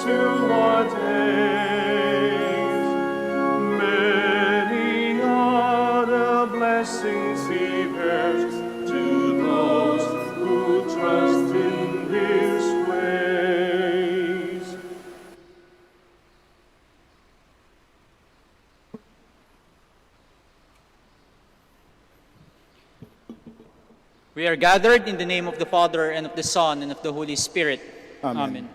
to what age? Many are the blessings he bears to those who trust in his ways. We are gathered in the name of the Father, and of the Son, and of the Holy Spirit. Amen.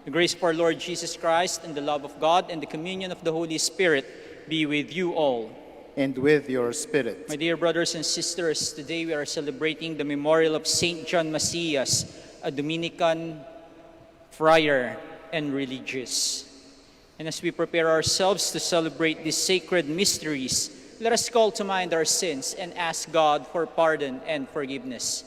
The grace of our Lord Jesus Christ, and the love of God, and the communion of the Holy Spirit be with you all. And with your spirit. My dear brothers and sisters, today we are celebrating the memorial of Saint John Macias, a Dominican friar and religious. And as we prepare ourselves to celebrate these sacred mysteries, let us call to mind our sins and ask God for pardon and forgiveness.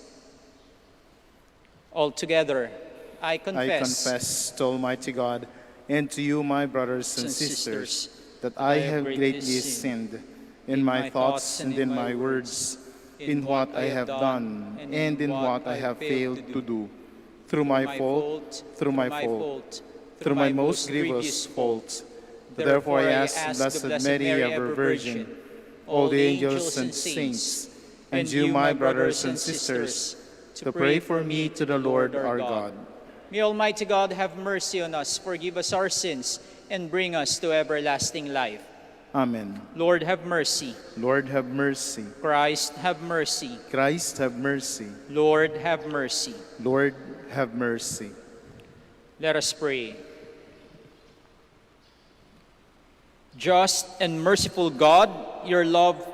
All together, I I confess to Almighty God and to you, my brothers and sisters, that I have greatly sinned in my thoughts and in my words, in what I have done and in what I have failed to do, through my fault, through my most grievous fault. Therefore I ask Blessed Mary, ever Virgin, all the angels and saints, and you, my brothers and sisters, to pray for me to the Lord our God. May Almighty God have mercy on us, forgive us our sins, and bring us to everlasting life. Amen. Lord, have mercy. Lord, have mercy. Christ, have mercy. Christ, have mercy. Lord, have mercy. Lord, have mercy. Let us pray. Just and merciful God, your love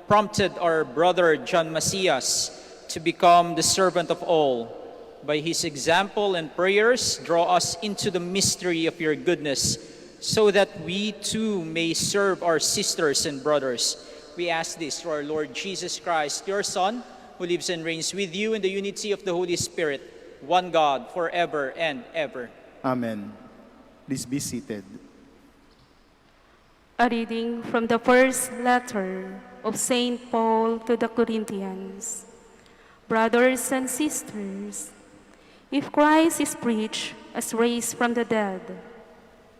prompted our brother John Macias to become the servant of all. By his example and prayers, draw us into the mystery of your goodness, so that we too may serve our sisters and brothers. We ask this through our Lord Jesus Christ, your Son, who lives and reigns with you in the unity of the Holy Spirit, one God, forever and ever. Amen. Please be seated. A reading from the first letter of St. Paul to the Corinthians. Brothers and sisters, if Christ is preached as raised from the dead,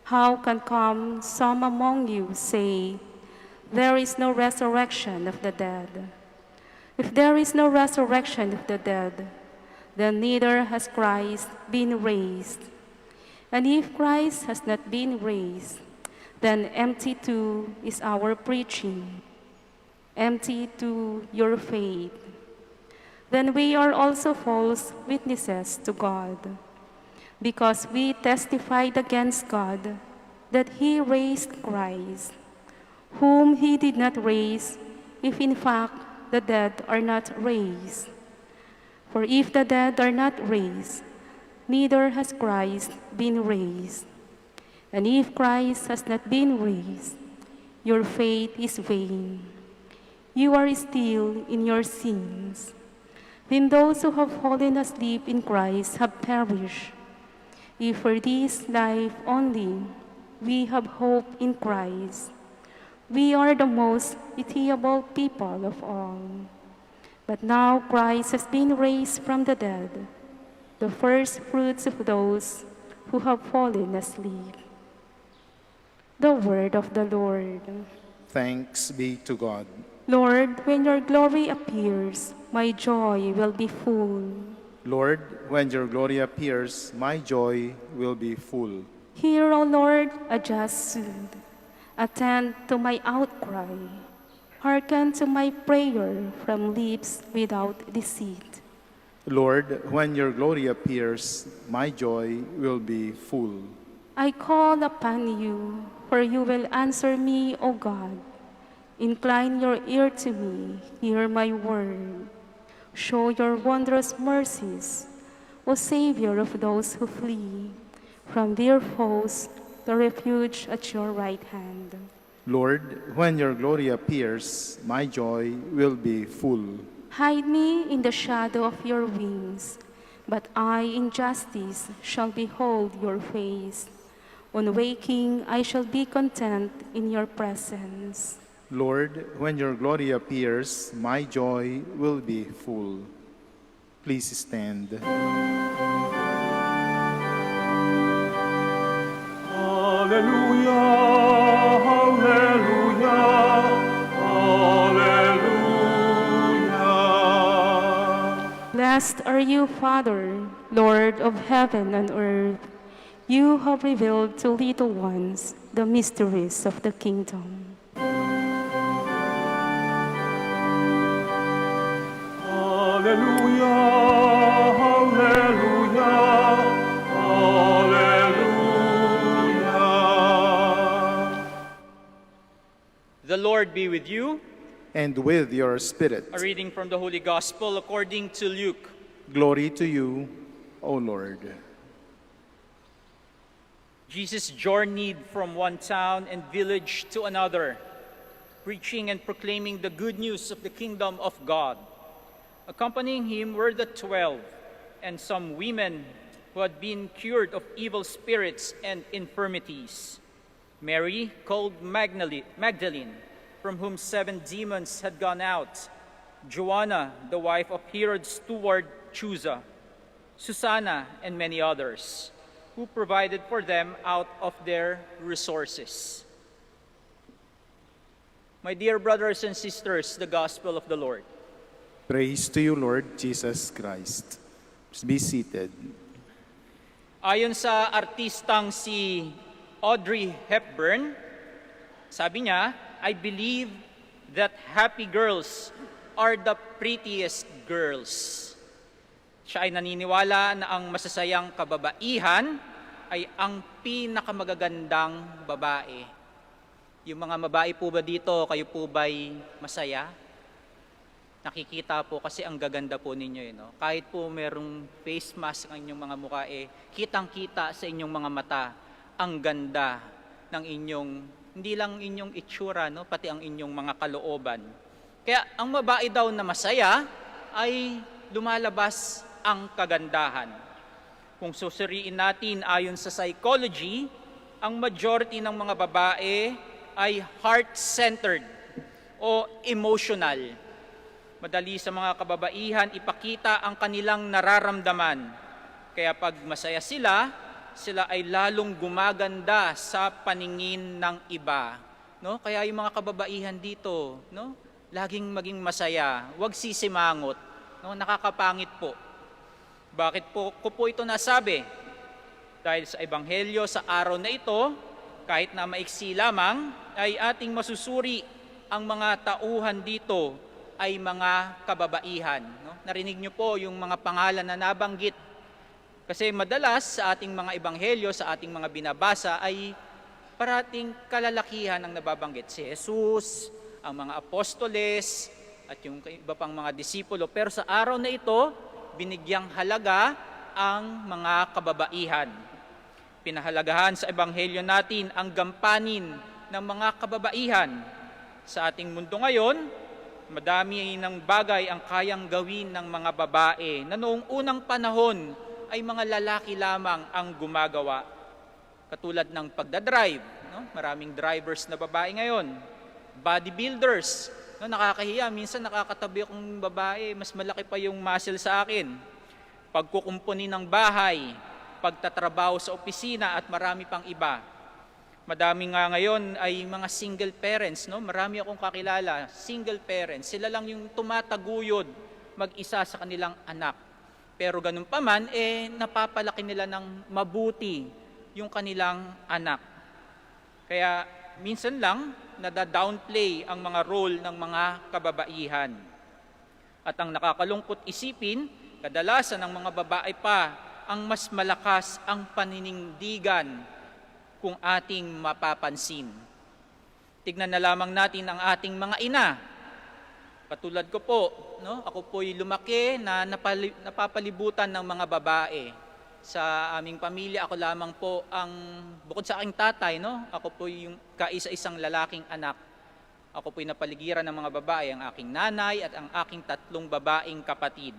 how can come some among you say, there is no resurrection of the dead? If there is no resurrection of the dead, then neither has Christ been raised. And if Christ has not been raised, then empty too is our preaching, empty too your faith. Then we are also false witnesses to God, because we testified against God that he raised Christ, whom he did not raise, if in fact the dead are not raised. For if the dead are not raised, neither has Christ been raised. And if Christ has not been raised, your faith is vain. You are still in your sins. Then those who have fallen asleep in Christ have perished. If for this life only we have hope in Christ, we are the most pitiable people of all. But now Christ has been raised from the dead, the first fruits of those who have fallen asleep. The word of the Lord. Thanks be to God. Lord, when your glory appears, my joy will be full. Lord, when your glory appears, my joy will be full. Hear, O Lord, a just suit. Attend to my outcry. Hearken to my prayer from lips without deceit. Lord, when your glory appears, my joy will be full. I call upon you, for you will answer me, O God. Incline your ear to me, hear my word. Show your wondrous mercies, O Savior of those who flee from their foes, the refuge at your right hand. Lord, when your glory appears, my joy will be full. Hide me in the shadow of your wings, but I in justice shall behold your face. On waking, I shall be content in your presence. Lord, when your glory appears, my joy will be full. Please stand. Hallelujah, hallelujah, hallelujah. Blessed are you, Father, Lord of heaven and earth. You have revealed to little ones the mysteries of the kingdom. Hallelujah, hallelujah, hallelujah. The Lord be with you. And with your spirit. A reading from the Holy Gospel according to Luke. Glory to you, O Lord. Jesus journeyed from one town and village to another, preaching and proclaiming the good news of the kingdom of God. Accompanying him were the 12, and some women who had been cured of evil spirits and infirmities. Mary, called Magdalene, from whom 7 demons had gone out. Joanna, the wife of Herod's steward Chuza. Susanna, and many others, who provided for them out of their resources. My dear brothers and sisters, the gospel of the Lord. Praise to you, Lord Jesus Christ. Be seated. Ayon sa artistang si Audrey Hepburn, sabi niya, I believe that happy girls are the prettiest girls. Siya ay naniniwala na ang masasayang kababaihan ay ang pinakamagagandang babae. Yung mga babae po ba dito, kayo po ba'y masaya? Nakikita po kasi ang gaganda po ninyo. No? Kahit po merong face mask ang inyong mga mukha, kitang-kita sa inyong mga mata ang ganda ng inyong, hindi lang inyong itsura, no? Pati ang inyong mga kalooban. Kaya ang babae daw na masaya ay lumalabas ang kagandahan. Kung susuriin natin ayon sa psychology, ang majority ng mga babae ay heart-centered o emotional. Madali sa mga kababaihan ipakita ang kanilang nararamdaman. Kaya pag masaya sila, sila ay lalong gumaganda sa paningin ng iba. No? Kaya yung mga kababaihan dito, no? Laging maging masaya, huwag sisimangot, no? Nakakapangit po. Bakit po ko po ito nasabi? Dahil sa Ebanghelyo sa araw na ito, kahit na maiksi lamang, ay ating masusuri ang mga tauhan dito ay mga kababaihan. No? Narinig niyo po yung mga pangalan na nabanggit. Kasi madalas sa ating mga ebanghelyo, sa ating mga binabasa ay parating kalalakihan ang nababanggit. Si Jesus, ang mga apostoles, at yung iba pang mga disipulo. Pero sa araw na ito, binigyang halaga ang mga kababaihan. Pinahalagahan sa ebanghelyo natin ang gampanin ng mga kababaihan. Sa ating mundo ngayon, madami ng bagay ang kayang gawin ng mga babae na noong unang panahon ay mga lalaki lamang ang gumagawa. Katulad ng pagdadrive, no? Maraming drivers na babae ngayon. Bodybuilders, no? Nakakahiya, minsan nakakatabi akong babae, mas malaki pa yung muscle sa akin. Pagkukumpuni ng bahay, pagtatrabaho sa opisina at marami pang iba. Madami nga ngayon ay mga single parents, no? Marami akong kakilala, single parents. Sila lang yung tumataguyod mag-isa sa kanilang anak. Pero ganun pa man, napapalaki nila ng mabuti yung kanilang anak. Kaya minsan lang, nada-downplay ang mga role ng mga kababaihan. At ang nakakalungkot isipin, kadalasan ng mga babae pa ang mas malakas ang paninindigan kung ating mapapansin. Tignan na lamang natin ang ating mga ina. Katulad ko po, no? Ako po'y lumaki na napapalibutan ng mga babae. Sa aming pamilya, ako lamang po ang, bukod sa aking tatay, no? Ako po'y yung kaisa-isang lalaking anak. Ako po'y napaligiran ng mga babae, ang aking nanay at ang aking 3 babaeng kapatid.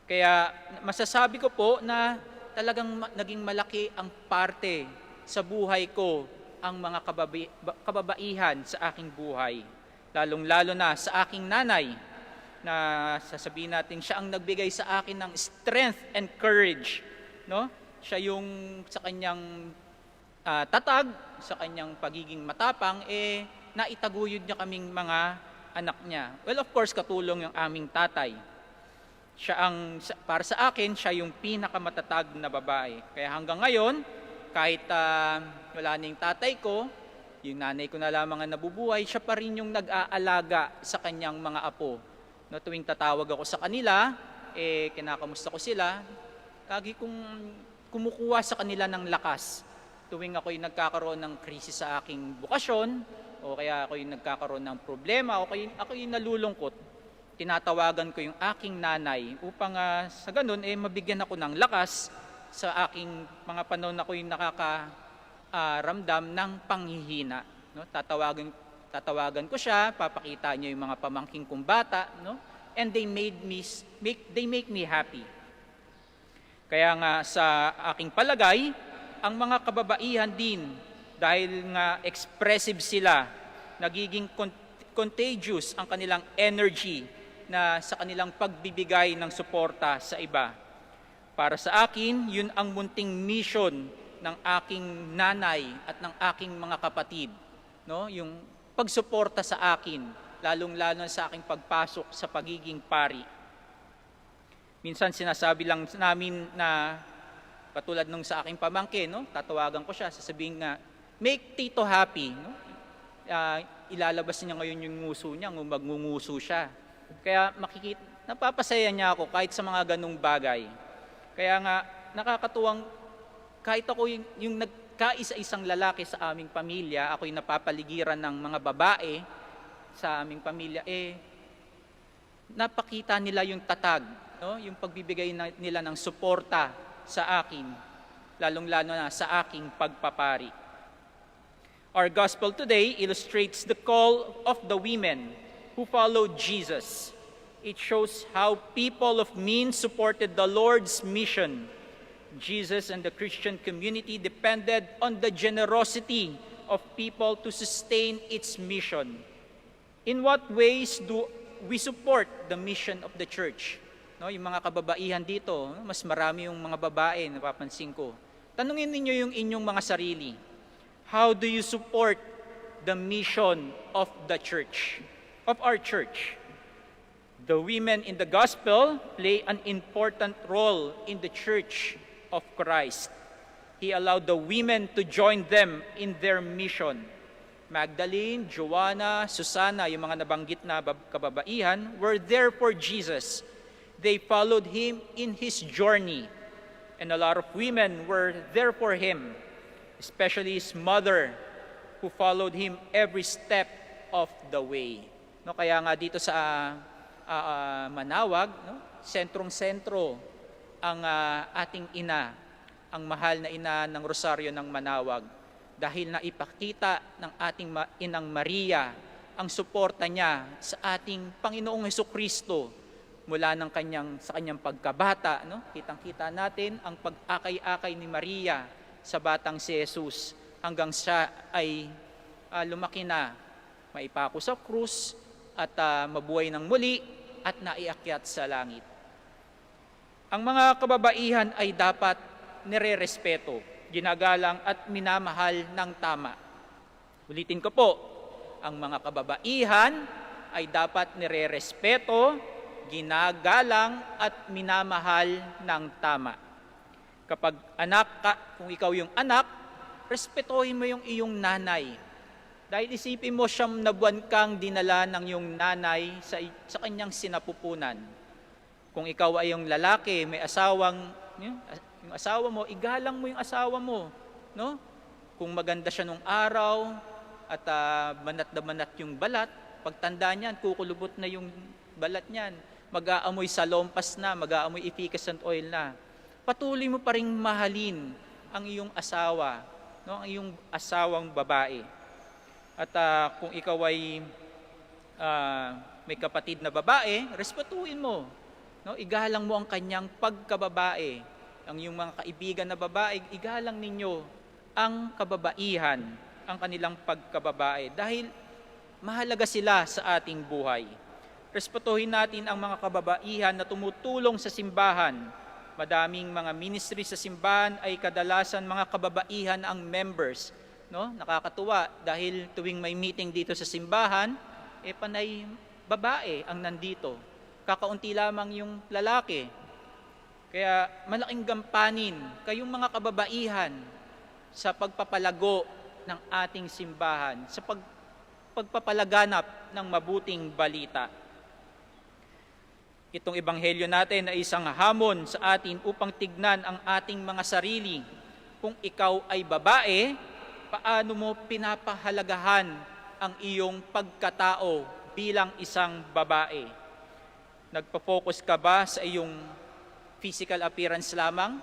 Kaya masasabi ko po na talagang naging malaki ang parte sa buhay ko ang mga kababaihan sa aking buhay. Lalong-lalo na sa aking nanay na sasabihin natin siya ang nagbigay sa akin ng strength and courage. No? Siya yung sa kanyang tatag, sa kanyang pagiging matapang, naitaguyod niya kaming mga anak niya. Well, of course, katulong yung aming tatay. Para sa akin, siya yung pinakamatatag na babae. Kaya hanggang ngayon, kahit wala na yung tatay ko, yung nanay ko na lamang ang nabubuhay, siya pa rin yung nag-aalaga sa kanyang mga apo. No, tuwing tatawag ako sa kanila, kinakamusta ko sila, lagi kong kumukuha sa kanila ng lakas. Tuwing ako'y nagkakaroon ng krisis sa aking bukasyon, o kaya ako'y nagkakaroon ng problema, o ako'y nalulungkot, tinatawagan ko yung aking nanay upang sa ganun, mabigyan ako ng lakas sa aking mga panahon na ako'y nakakaramdam ng panghihina. No? Tatawagan ko siya, papakita niya yung mga pamangking kong bata, no? And they make me happy. Kaya nga sa aking palagay, ang mga kababaihan din, dahil nga expressive sila, nagiging contagious ang kanilang energy na sa kanilang pagbibigay ng suporta sa iba. Para sa akin, yun ang munting mission ng aking nanay at ng aking mga kapatid. No? Yung pagsuporta sa akin, lalong-lalo sa aking pagpasok sa pagiging pari. Minsan sinasabi lang namin na, katulad nung sa aking pamangkin, no? Tatawagan ko siya, sasabihin nga, make Tito happy. No? Ilalabas niya ngayon yung nguso niya, magngunguso siya. Kaya napapasaya niya ako kahit sa mga ganung bagay. Kaya nga, nakakatuwang, kahit ako yung nagkaisa-isang lalaki sa aming pamilya, ako'y napapaligiran ng mga babae sa aming pamilya, napakita nila yung tatag, no? Yung pagbibigay nila ng suporta sa akin, lalong-lalo na sa aking pagpapari. Our gospel today illustrates the call of the women who followed Jesus. It shows how people of means supported the Lord's mission. Jesus and the Christian community depended on the generosity of people to sustain its mission. In what ways do we support the mission of the church? No, yung mga kababaihan dito, mas marami yung mga babae, napapansin ko. Tanungin ninyo yung inyong mga sarili. How do you support the mission of the church, of our church? The women in the gospel play an important role in the church of Christ. He allowed the women to join them in their mission. Magdalene, Joanna, Susana, yung mga nabanggit na kababaihan, were there for Jesus. They followed him in his journey. And a lot of women were there for him, especially his mother, who followed him every step of the way. No, kaya nga dito sa Manaoag, no, sentrong-sentro ang ating ina, ang mahal na ina ng Rosaryo ng Manaoag, dahil naipakita ng ating inang Maria ang suporta niya sa ating Panginoong Hesukristo mula sa kanyang pagkabata. No? Kitang-kita natin ang pag-akay-akay ni Maria sa batang si Jesus hanggang siya ay lumaki na, maipako sa krus at mabuhay ng muli at naiakyat sa langit. Ang mga kababaihan ay dapat nire-respeto, ginagalang at minamahal ng tama. Ulitin ko po, ang mga kababaihan ay dapat nire-respeto, ginagalang at minamahal ng tama. Kapag kung ikaw yung anak, respetuhin mo yung iyong nanay. Dahil isipin mo, 9 na buwan kang dinala ng iyong nanay sa kanyang sinapupunan. Kung ikaw ay yung lalaki, may yung asawa mo, igalang mo yung asawa mo. No? Kung maganda siya nung araw at manat na manat yung balat, pagtanda niyan, kukulubot na yung balat niyan. Mag-aamoy salompas na, mag-aamoy efficacent oil na. Patuloy mo pa ring mahalin ang iyong asawa, no? Ang iyong asawang babae. At kung ikaw ay may kapatid na babae, respetuhin mo. No? Igalang mo ang kanyang pagkababae. Ang iyong mga kaibigan na babae, igalang ninyo ang kababaihan, ang kanilang pagkababae. Dahil mahalaga sila sa ating buhay. Respetuhin natin ang mga kababaihan na tumutulong sa simbahan Madaming mga ministry sa simbahan ay kadalasan mga kababaihan ang members. No? Nakakatuwa dahil tuwing may meeting dito sa simbahan, panay babae ang nandito. Kakaunti lamang yung lalaki. Kaya malaking gampanin kayong mga kababaihan sa pagpapalago ng ating simbahan, sa pagpapalaganap ng mabuting balita. Itong ebanghelyo natin ay isang hamon sa atin upang tignan ang ating mga sarili. Kung ikaw ay babae, paano mo pinapahalagahan ang iyong pagkatao bilang isang babae? Nagpo-focus ka ba sa iyong physical appearance lamang?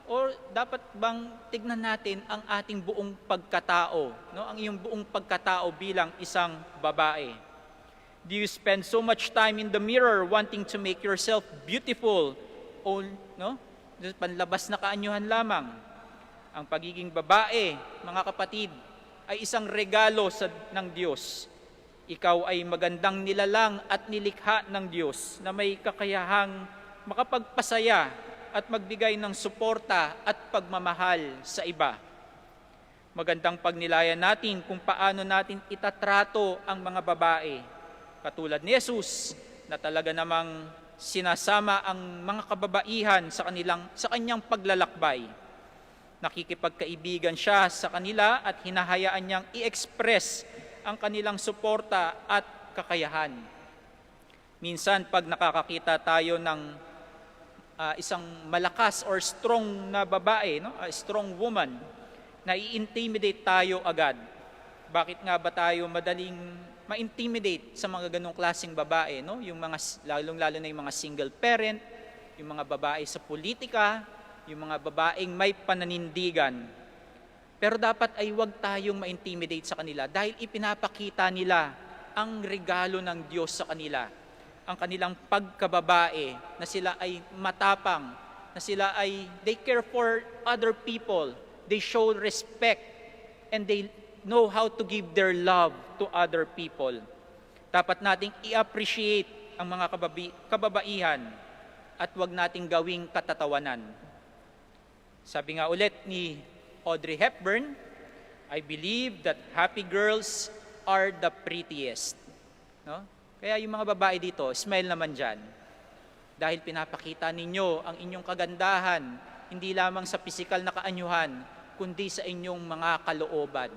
O dapat bang tignan natin ang ating buong pagkatao, no? Ang iyong buong pagkatao bilang isang babae? Do you spend so much time in the mirror wanting to make yourself beautiful? O, no? Panlabas na kaanyuhan lamang. Ang pagiging babae, mga kapatid, ay isang regalo ng Diyos. Ikaw ay magandang nilalang at nilikha ng Diyos na may kakayahang makapagpasaya at magbigay ng suporta at pagmamahal sa iba. Magandang pagnilayan natin kung paano natin itatrato ang mga babae. Katulad ni Jesus na talaga namang sinasama ang mga kababaihan sa kanyang paglalakbay. Nakikipagkaibigan siya sa kanila at hinahayaan niyang i-express ang kanilang suporta at kakayahan. Minsan pag nakakakita tayo ng isang malakas or strong na babae, no? A strong woman, nai-intimidate tayo agad. Bakit nga ba tayo madaling ma-intimidate sa mga ganong klaseng babae? No? Yung mga, lalong-lalo na yung mga single parent, yung mga babae sa politika, yung mga babaeng may pananindigan. Pero dapat ay huwag tayong ma-intimidate sa kanila dahil ipinapakita nila ang regalo ng Diyos sa kanila. Ang kanilang pagkababae, na sila ay matapang, na sila ay, they care for other people, they show respect, and they know how to give their love to other people. Dapat nating i-appreciate ang mga kababaihan at huwag nating gawing katatawanan. Sabi nga ulit ni Audrey Hepburn, I believe that happy girls are the prettiest. No? Kaya yung mga babae dito, smile naman dyan. Dahil pinapakita ninyo ang inyong kagandahan, hindi lamang sa pisikal na kaanyuhan, kundi sa inyong mga kalooban.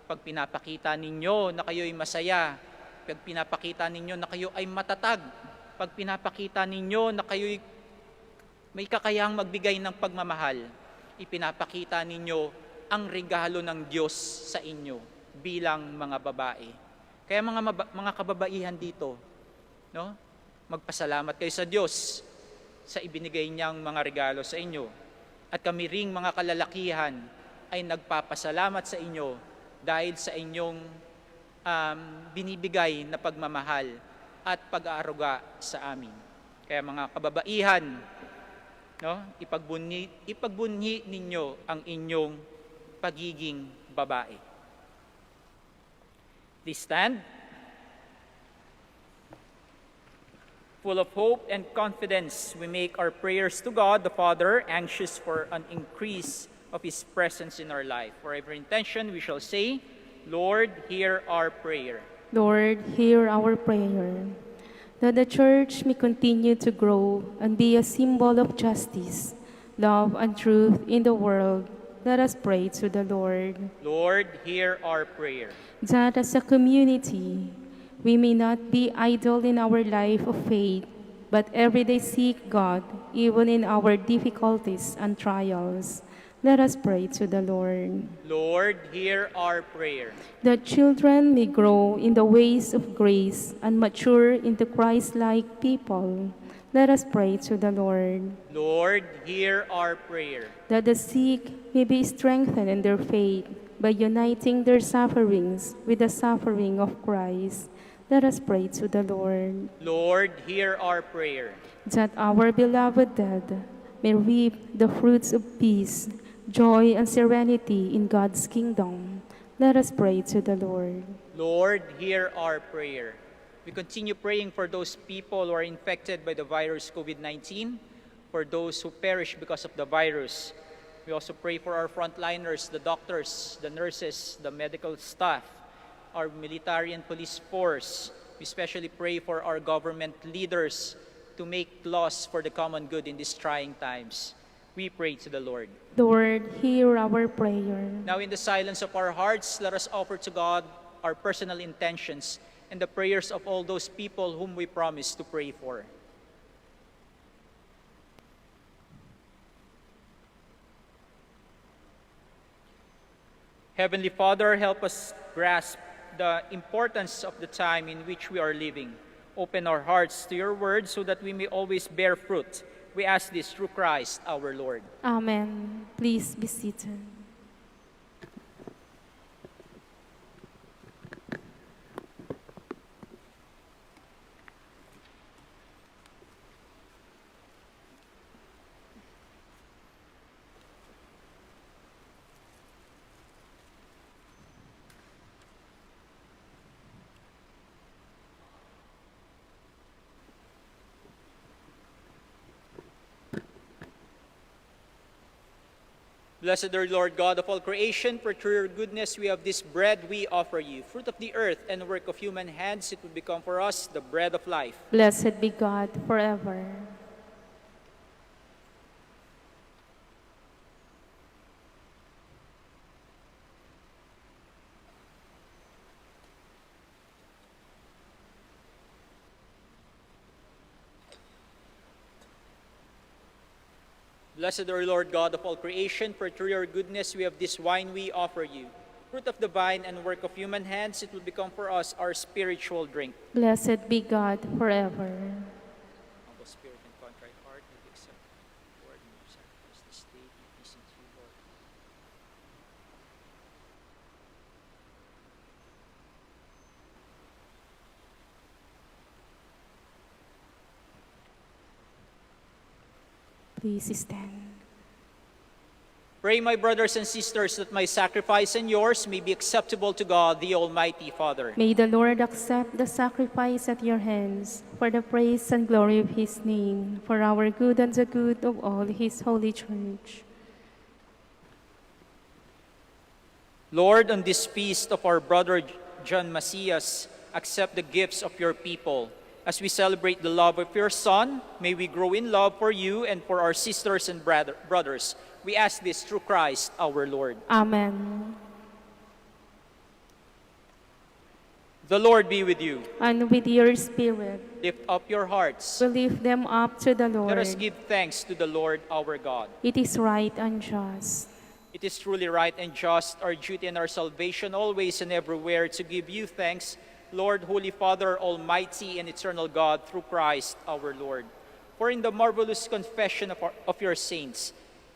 Pag pinapakita ninyo na kayo'y masaya, pag pinapakita ninyo na kayo ay matatag, pag pinapakita ninyo na kayo'y may kakayahang magbigay ng pagmamahal, ipinapakita ninyo ang regalo ng Diyos sa inyo bilang mga babae. Kaya mga kababaihan dito, no? Magpasalamat kayo sa Diyos sa ibinigay niyang mga regalo sa inyo. At kami ring mga kalalakihan ay nagpapasalamat sa inyo dahil sa inyong binibigay na pagmamahal at pag-aaruga sa amin. Kaya mga kababaihan, no? Ipagbunyi ninyo ang inyong pagiging babae. Please stand. Full of hope and confidence, we make our prayers to God the Father, anxious for an increase of His presence in our life. For every intention, we shall say, Lord, hear our prayer. Lord, hear our prayer. That the Church may continue to grow and be a symbol of justice, love, and truth in the world, let us pray to the Lord. Lord, hear our prayer. That as a community, we may not be idle in our life of faith, but every day seek God, even in our difficulties and trials. Let us pray to the Lord. Lord, hear our prayer. That children may grow in the ways of grace and mature into Christ-like people. Let us pray to the Lord. Lord, hear our prayer. That the sick may be strengthened in their faith by uniting their sufferings with the suffering of Christ. Let us pray to the Lord. Lord, hear our prayer. That our beloved dead may reap the fruits of peace, joy, and serenity in God's kingdom. Let us pray to the Lord. Lord, hear our prayer. We continue praying for those people who are infected by the virus COVID-19, for those who perish because of the virus. We also pray for our frontliners, the doctors, the nurses, the medical staff, our military and police force. We especially pray for our government leaders to make laws for the common good in these trying times. We pray to the Lord. Lord, hear our prayer. Now in the silence of our hearts, let us offer to God our personal intentions and the prayers of all those people whom we promise to pray for. Heavenly Father, help us grasp the importance of the time in which we are living. Open our hearts to your word so that we may always bear fruit. We ask this through Christ our Lord. Amen. Please be seated. Blessed are you, Lord God of all creation, for through your goodness we have this bread we offer you. Fruit of the earth and work of human hands, it will become for us the bread of life. Blessed be God forever. Blessed are you, Lord God of all creation, for through your goodness we have this wine we offer you. Fruit of the vine and work of human hands, it will become for us our spiritual drink. Blessed be God forever. Humble spirit and contrite heart, may be accepted, Lord, and your sacrifice this day be pleasing to you, Lord. Please stand. Pray, my brothers and sisters, that my sacrifice and yours may be acceptable to God, the Almighty Father. May the Lord accept the sacrifice at your hands for the praise and glory of his name, for our good and the good of all his holy church. Lord, on this feast of our brother John Macias, accept the gifts of your people. As we celebrate the love of your Son, may we grow in love for you and for our sisters and brothers. We ask this through Christ our Lord. Amen. The Lord be with you. And with your spirit, Lift up your hearts. we lift them up to the Lord. Let us give thanks to the Lord our God. It is right and just. It is truly right and just, our duty and our salvation, always and everywhere, to give you thanks, Lord, Holy Father, Almighty and eternal God, through Christ our Lord. For in the marvelous confession of your saints,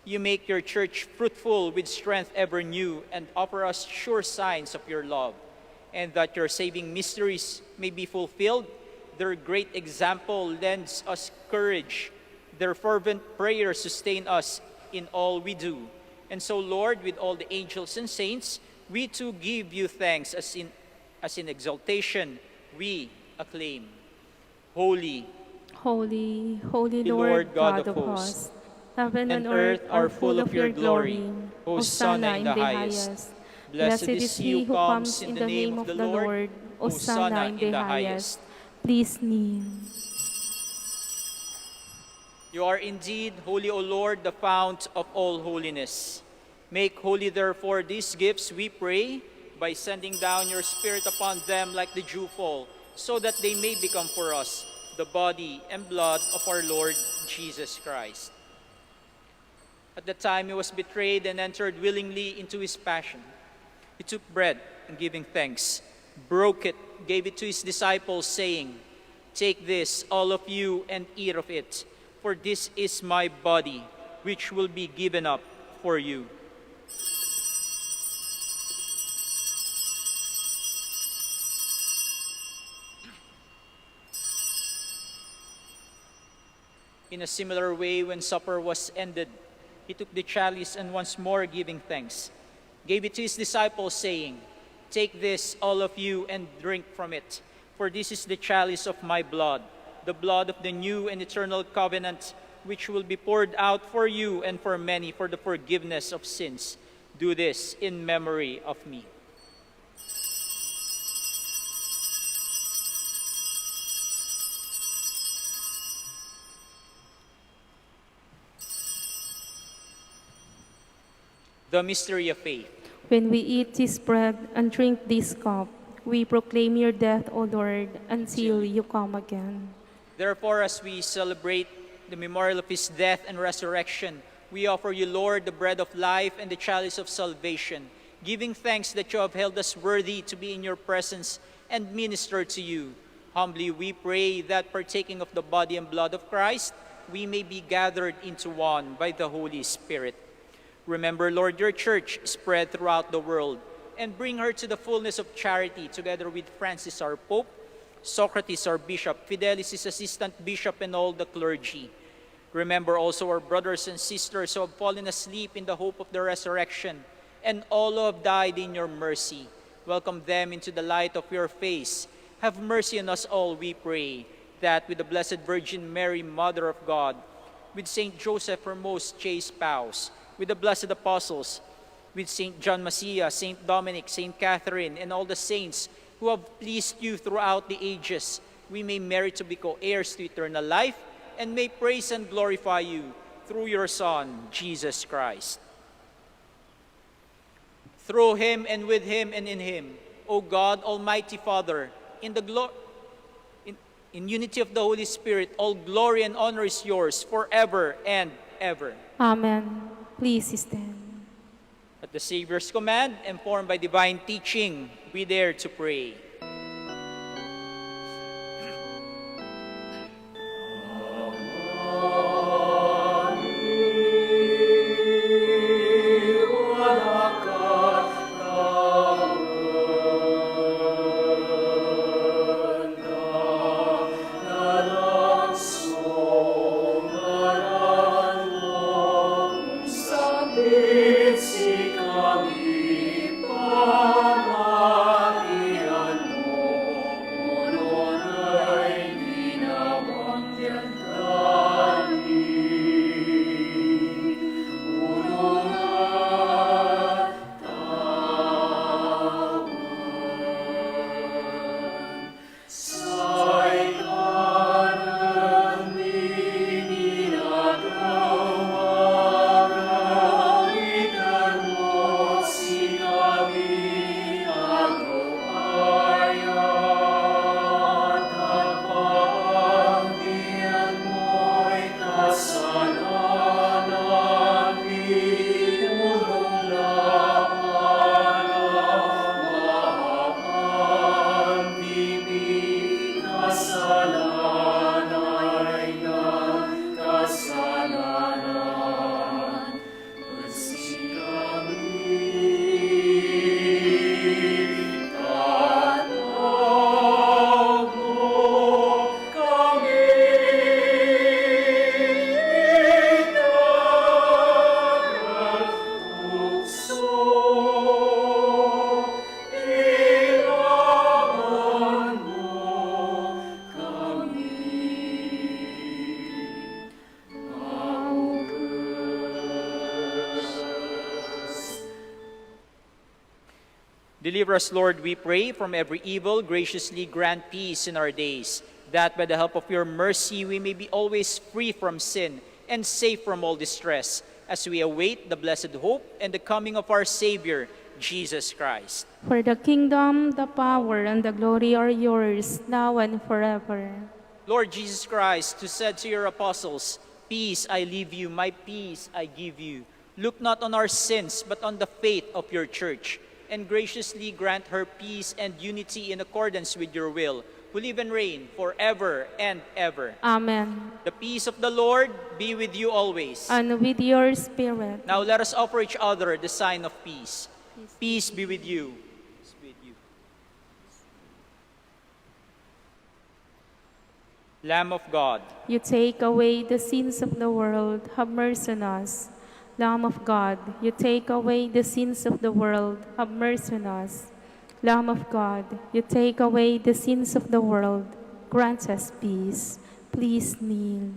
you make your church fruitful with strength ever new and offer us sure signs of your love, and that your saving mysteries may be fulfilled. Their great example lends us courage. Their fervent prayers sustain us in all we do. And so, Lord, with all the angels and saints, we too give you thanks as in exaltation we acclaim. Holy, Holy, holy the Lord God of hosts, heaven and earth are full of your glory. Hosanna in the highest. Blessed is he who comes in the name of the Lord. Hosanna in the highest. Please kneel. you are indeed holy, O Lord, the fount of all holiness. Make holy, therefore, these gifts, we pray, by sending down your Spirit upon them like the dewfall, so that they may become for us the body and blood of our Lord Jesus Christ. At the time he was betrayed and entered willingly into his passion, he took bread and giving thanks, broke it, gave it to his disciples, saying, "Take this, all of you, and eat of it, for this is my body, which will be given up for you." In a similar way, when supper was ended, he took the chalice and once more giving thanks, gave it to his disciples, saying, "Take this, all of you, and drink from it, for this is the chalice of my blood, the blood of the new and eternal covenant, which will be poured out for you and for many for the forgiveness of sins. Do this in memory of me. The mystery of faith. When we eat this bread and drink this cup, we proclaim your death, O Lord, until you come again. Therefore, as we celebrate the memorial of his death and resurrection, we offer you, Lord, the bread of life and the chalice of salvation, giving thanks that you have held us worthy to be in your presence and minister to you. Humbly we pray that, partaking of the body and blood of Christ, we may be gathered into one by the Holy Spirit. Remember, Lord, your church spread throughout the world, and bring her to the fullness of charity, together with Francis our Pope, Socrates our Bishop, Fidelis his assistant bishop, and all the clergy. Remember also our brothers and sisters who have fallen asleep in the hope of the resurrection, and all who have died in your mercy. Welcome them into the light of your face. Have mercy on us all, we pray, that with the Blessed Virgin Mary, Mother of God, with Saint Joseph, her most chaste spouse, with the blessed apostles, with Saint John Masia, Saint Dominic, Saint Catherine, and all the saints who have pleased you throughout the ages, we may merit to be co-heirs to eternal life, and may praise and glorify you through your Son, Jesus Christ. Through him, and with him, and in him, O God, Almighty Father, in unity of the Holy Spirit, all glory and honor is yours forever and ever. Amen. Please stand. At the Savior's command, informed by divine teaching, we dare to pray. Deliver us, Lord, we pray, from every evil. Graciously grant peace in our days, that by the help of your mercy we may be always free from sin and safe from all distress, as we await the blessed hope and the coming of our Savior, Jesus Christ. For the kingdom, the power, and the glory are yours, now and forever. Lord Jesus Christ, who said to your apostles, "Peace I leave you, my peace I give you," look not on our sins, but on the faith of your church, and graciously grant her peace and unity in accordance with your will, who live and reign forever and ever. Amen. The peace of the Lord be with you always. And with your spirit. Now let us offer each other the sign of peace. Peace be with you. Peace be with you. Lamb of God, You take away the sins of the world, have mercy on us. Lamb of God, you take away the sins of the world, have mercy on us. Lamb of God, you take away the sins of the world, grant us peace. Please kneel.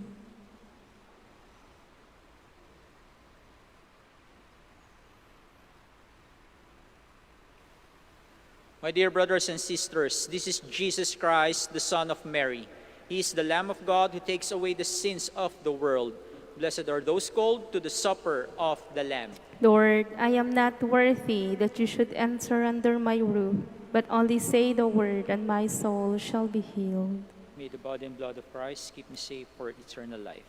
My dear brothers and sisters, this is Jesus Christ, the Son of Mary. He is the Lamb of God who takes away the sins of the world. Blessed are those called to the supper of the Lamb. Lord, I am not worthy that you should enter under my roof, but only say the word, and my soul shall be healed. May the body and blood of Christ keep me safe for eternal life.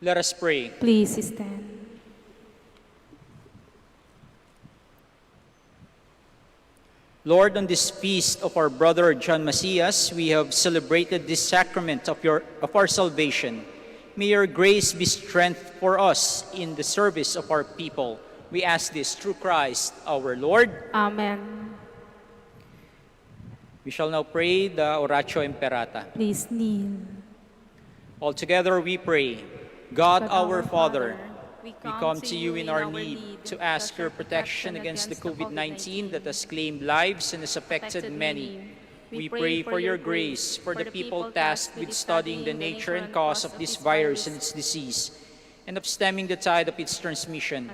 Let us pray. Please stand. Lord, on this feast of our brother John Macias, we have celebrated this sacrament of our salvation. May your grace be strength for us in the service of our people. We ask this through Christ our Lord. Amen. We shall now pray the Oratio Imperata. Please kneel. All together we pray. God our Father, we we come to you in our need to ask your protection against the COVID-19 that has claimed lives and has affected many. We pray for your grace for the people tasked with studying the nature and cause of this virus and its disease, and of stemming the tide of its transmission.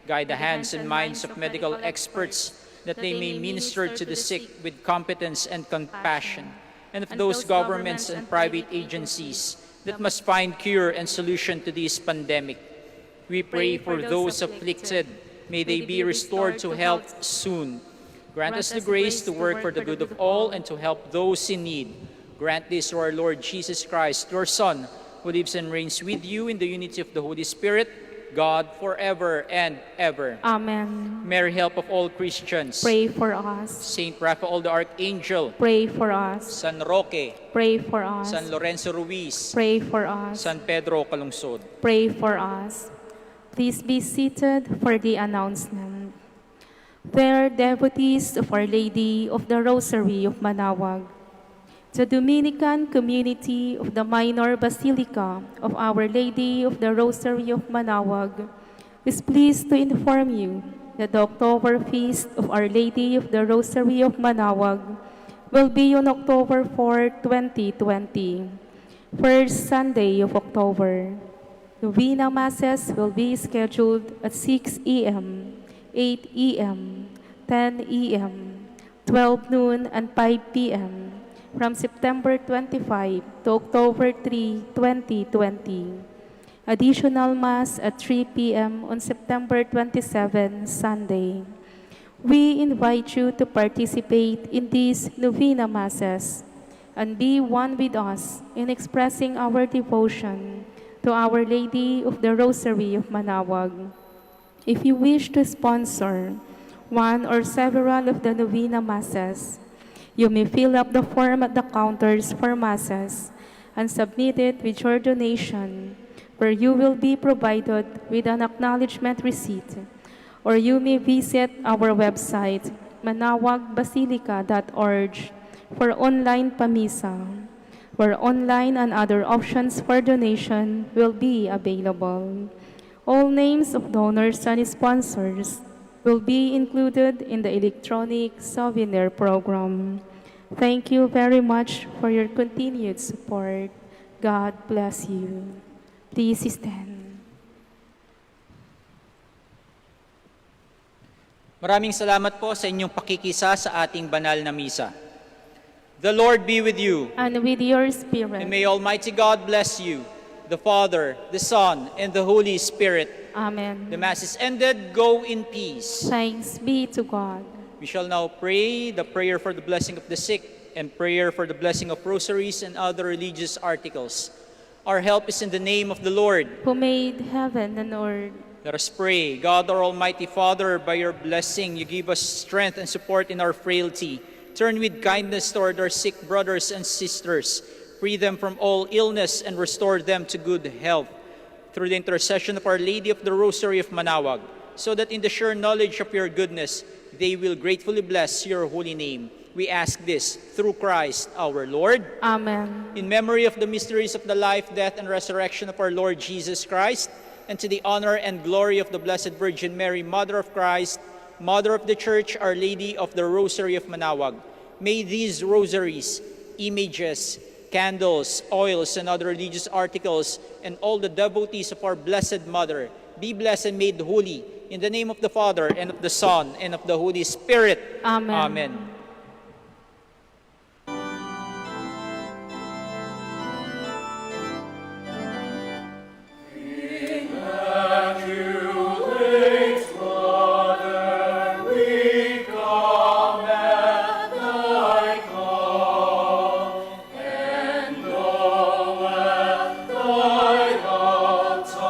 Guide the hands and minds of medical experts that they may minister to the sick with competence and compassion, and of those governments and private agencies that must find cure and solution to this pandemic. We pray for those afflicted. May they be restored to health soon. Grant us the grace to work for the good of all and to help those in need. Grant this to our Lord Jesus Christ, your Son, who lives and reigns with you in the unity of the Holy Spirit, God, forever and ever. Amen. Mary, help of all Christians. Pray for us. Saint Raphael the Archangel. Pray for us. San Roque. Pray for us. San Lorenzo Ruiz. Pray for us. San Pedro Calungsod. Pray for us. Please be seated for the announcement. There are devotees of Our Lady of the Rosary of Manaoag. The Dominican community of the Minor Basilica of Our Lady of the Rosary of Manaoag is pleased to inform you that the October Feast of Our Lady of the Rosary of Manaoag will be on October 4, 2020, first Sunday of October. Novena Masses will be scheduled at 6 a.m., 8 a.m., 10 a.m., 12 noon, and 5 p.m. from September 25 to October 3, 2020. Additional Mass at 3 p.m. on September 27, Sunday. We invite you to participate in these Novena Masses and be one with us in expressing our devotion to Our Lady of the Rosary of Manaoag. If you wish to sponsor one or several of the Novena Masses, you may fill up the form at the counters for Masses and submit it with your donation, where you will be provided with an acknowledgement receipt. Or you may visit our website, manaoagbasilica.org, for online pamisa, where online and other options for donation will be available. All names of donors and sponsors will be included in the electronic souvenir program. Thank you very much for your continued support. God bless you. Please stand. Maraming salamat po sa inyong pakikisa sa ating banal na misa. The Lord be with you. And with your spirit. And may Almighty God bless you, the Father, the Son, and the Holy Spirit. Amen. The Mass is ended. Go in peace. Thanks be to God. We shall now pray the prayer for the blessing of the sick and prayer for the blessing of rosaries and other religious articles. Our help is in the name of the Lord, who made heaven and earth. Let us pray. God, our Almighty Father, by your blessing, you give us strength and support in our frailty. Turn with kindness toward our sick brothers and sisters. Free them from all illness and restore them to good health. Through the intercession of Our Lady of the Rosary of Manaoag, so that in the sure knowledge of your goodness, they will gratefully bless your holy name. We ask this through Christ our Lord. Amen. In memory of the mysteries of the life, death, and resurrection of our Lord Jesus Christ, and to the honor and glory of the Blessed Virgin Mary, Mother of Christ, Mother of the Church, Our Lady of the Rosary of Manaoag, may these rosaries, images, candles, oils, and other religious articles, and all the devotees of our Blessed Mother be blessed and made holy, in the name of the Father, and of the Son, and of the Holy Spirit. Amen. Amen. Time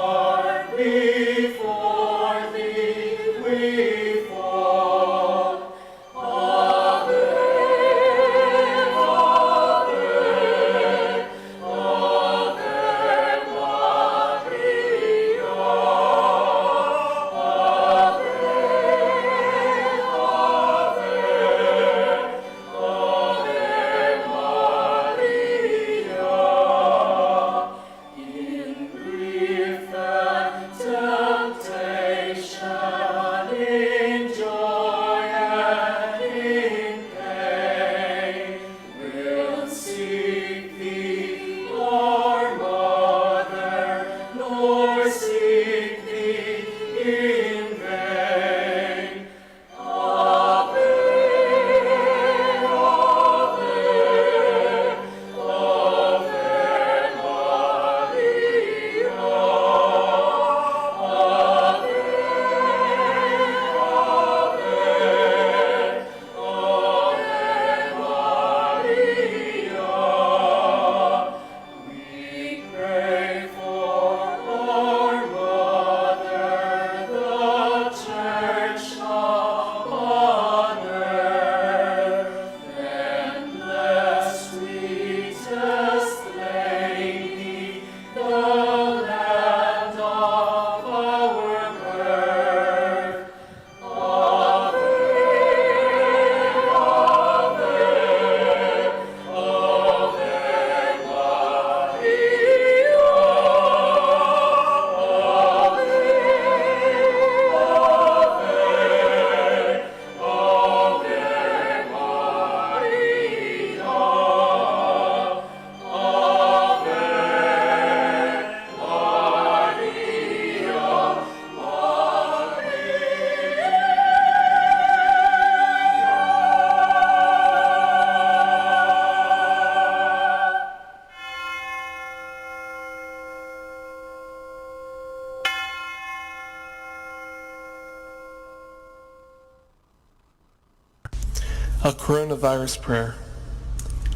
A coronavirus prayer.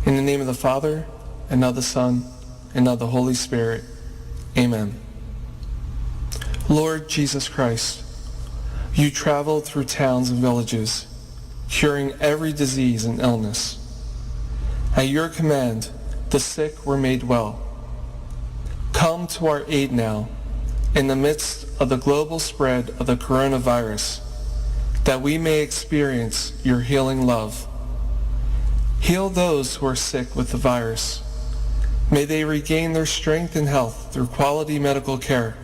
In the name of the Father, and of the Son, and of the Holy Spirit. Amen. Lord Jesus Christ, you traveled through towns and villages, curing every disease and illness. At your command, the sick were made well. Come to our aid now, in the midst of the global spread of the coronavirus, that we may experience your healing love. Heal those who are sick with the virus. May they regain their strength and health through quality medical care.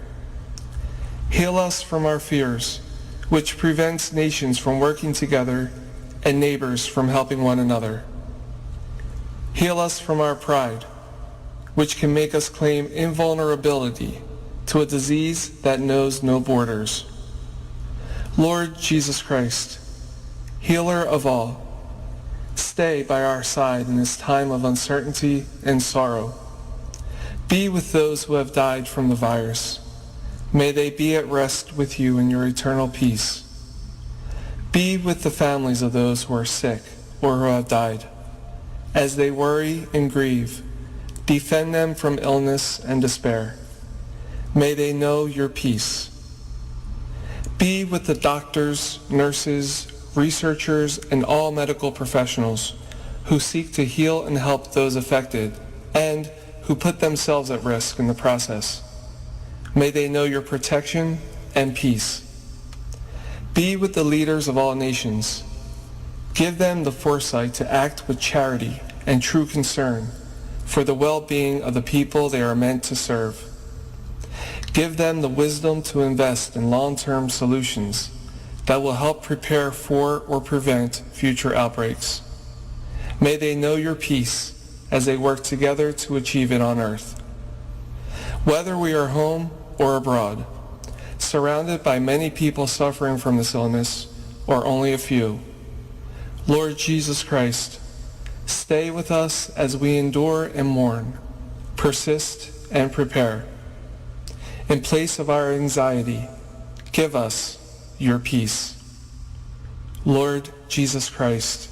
Heal us from our fears, which prevents nations from working together and neighbors from helping one another. Heal us from our pride, which can make us claim invulnerability to a disease that knows no borders. Lord Jesus Christ, healer of all, stay by our side in this time of uncertainty and sorrow. Be with those who have died from the virus. May they be at rest with you in your eternal peace. Be with the families of those who are sick or who have died. As they worry and grieve, defend them from illness and despair. May they know your peace. Be with the doctors, nurses, researchers, and all medical professionals who seek to heal and help those affected and who put themselves at risk in the process. May they know your protection and peace. Be with the leaders of all nations. Give them the foresight to act with charity and true concern for the well-being of the people they are meant to serve. Give them the wisdom to invest in long-term solutions that will help prepare for or prevent future outbreaks. May they know your peace as they work together to achieve it on earth. Whether we are home or abroad, surrounded by many people suffering from this illness, or only a few, Lord Jesus Christ, stay with us as we endure and mourn, persist and prepare. In place of our anxiety, give us your peace. Lord Jesus Christ,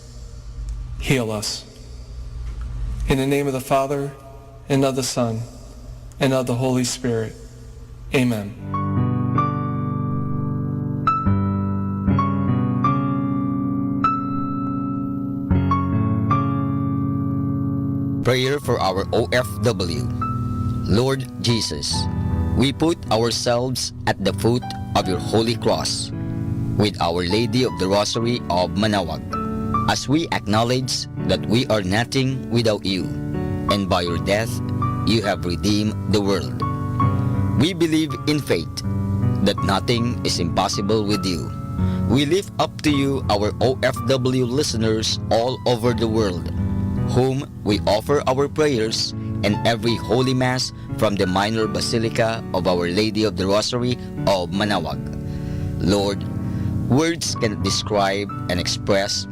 heal us. In the name of the Father, and of the Son, and of the Holy Spirit. Amen. Prayer for our OFW. Lord Jesus, we put ourselves at the foot of your holy cross with Our Lady of the Rosary of Manaoag, as we acknowledge that we are nothing without you, and by your death you have redeemed the world. We believe in faith that nothing is impossible with you. We lift up to you our OFW listeners all over the world, whom we offer our prayers and every Holy Mass from the Minor Basilica of Our Lady of the Rosary of Manaoag. Lord, words cannot describe and express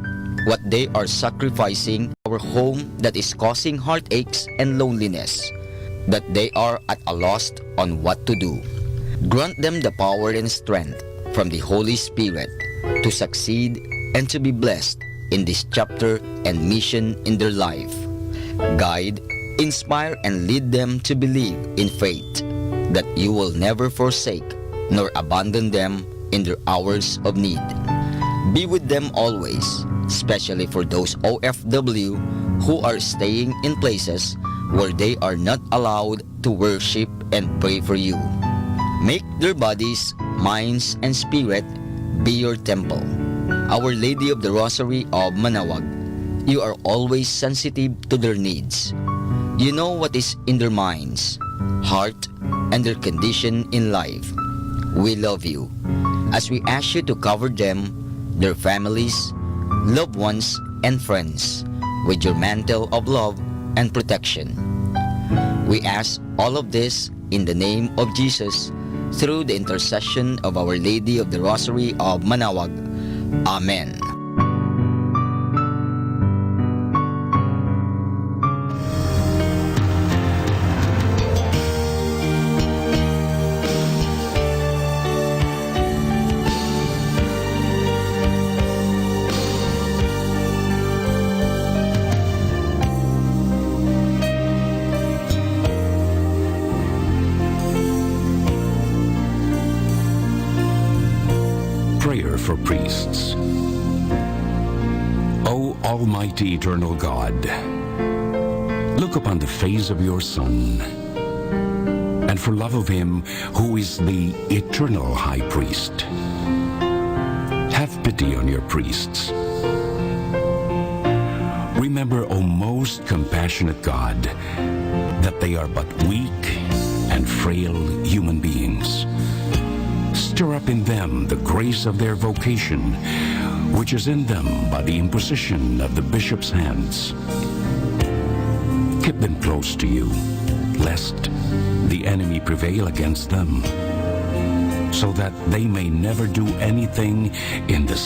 what they are sacrificing, our home that is causing heartaches and loneliness, that they are at a loss on what to do. Grant them the power and strength from the Holy Spirit to succeed and to be blessed in this chapter and mission in their life. Guide, inspire, and lead them to believe in faith that you will never forsake nor abandon them in their hours of need. Be with them always, especially for those OFW who are staying in places where they are not allowed to worship and pray for you. Make their bodies, minds, and spirit be your temple. Our Lady of the Rosary of Manaoag, you are always sensitive to their needs. You know what is in their minds, heart, and their condition in life. We love you, as we ask you to cover them, their families, loved ones, and friends with your mantle of love and protection. We ask all of this in the name of Jesus, through the intercession of Our Lady of the Rosary of Manaoag. Amen. for priests. O Almighty Eternal God, look upon the face of your Son, and for love of him who is the eternal High Priest, have pity on your priests. Remember, O most compassionate God, that they are but weak and frail human beings. Stir up in them the grace of their vocation, which is in them by the imposition of the bishop's hands. Keep them close to you, lest the enemy prevail against them, so that they may never do anything in the